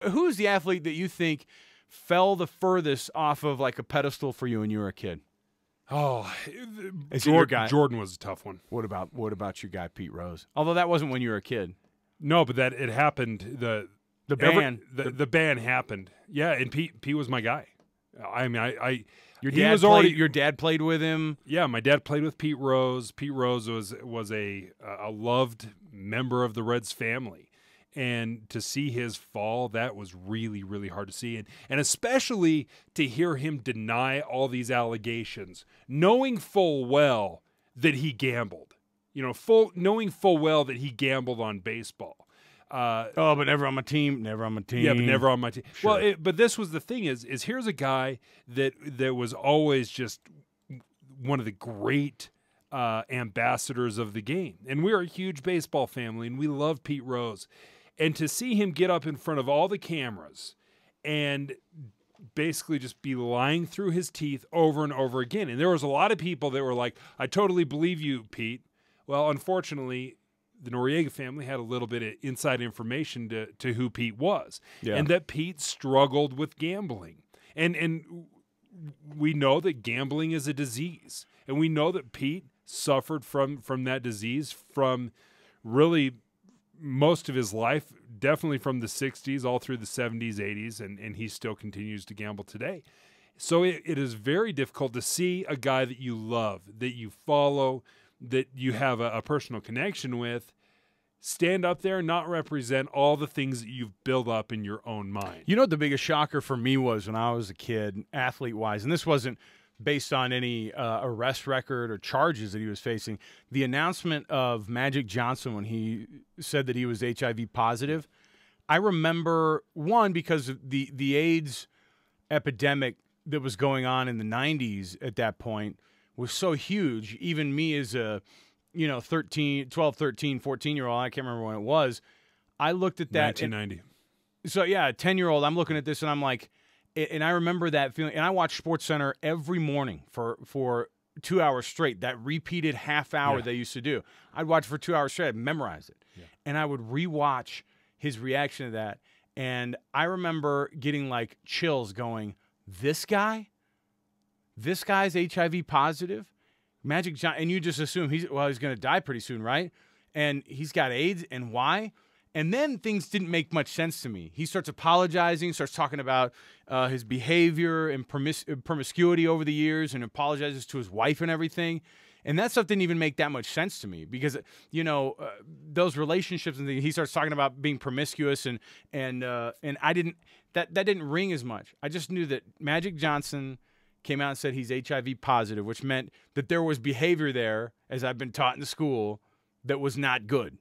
Who's the athlete that you think fell the furthest off of like a pedestal for you when you were a kid? Oh, Is it your guy? Jordan was a tough one. What about your guy Pete Rose? Although that wasn't when you were a kid. No, but that it happened. The band happened. Yeah, and Pete was my guy. I mean, your dad played with him. Yeah, my dad played with Pete Rose. Pete Rose was a loved member of the Reds family. And to see his fall, that was really, really hard to see. And especially to hear him deny all these allegations, knowing full well that he gambled. Knowing full well that he gambled on baseball. But never on my team. Never on my team. Yeah, but never on my team. Sure. Well, but this was the thing is here's a guy that was always just one of the great ambassadors of the game. And we're a huge baseball family, and we love Pete Rose. And to see him get up in front of all the cameras and basically just be lying through his teeth over and over again. And there was a lot of people that were like, I totally believe you, Pete. Well, unfortunately, the Noriega family had a little bit of inside information to who Pete was. Yeah. And that Pete struggled with gambling. And we know that gambling is a disease. And we know that Pete suffered from that disease from really most of his life, definitely from the 60s all through the 70s, 80s, and he still continues to gamble today. So it is very difficult to see a guy that you love, that you follow, that you have a personal connection with, stand up there and not represent all the things that you've built up in your own mind. You know what the biggest shocker for me was when I was a kid, athlete-wise, and this wasn't based on any arrest record or charges that he was facing, the announcement of Magic Johnson when he said that he was HIV positive. I remember, one, because of the AIDS epidemic that was going on in the 90s at that point was so huge. Even me as a 12, 13, 14-year-old, I can't remember when it was, I looked at that. 1990. So, yeah, a 10-year-old, I'm looking at this, and I'm like, and I remember that feeling. And I watched SportsCenter every morning for 2 hours straight, that repeated half hour they used to do. I'd watch for 2 hours straight. I'd memorize it. Yeah. And I would rewatch his reaction to that. And I remember getting like chills going, this guy's HIV positive? Magic Johnson, and you just assume he's going to die pretty soon, right? And he's got AIDS, and why? And then things didn't make much sense to me. He starts apologizing, starts talking about his behavior and promiscuity over the years, and apologizes to his wife and everything. And that stuff didn't even make that much sense to me because, those relationships and things, he starts talking about being promiscuous, and I didn't that didn't ring as much. I just knew that Magic Johnson came out and said he's HIV positive, which meant that there was behavior there, as I've been taught in the school, that was not good.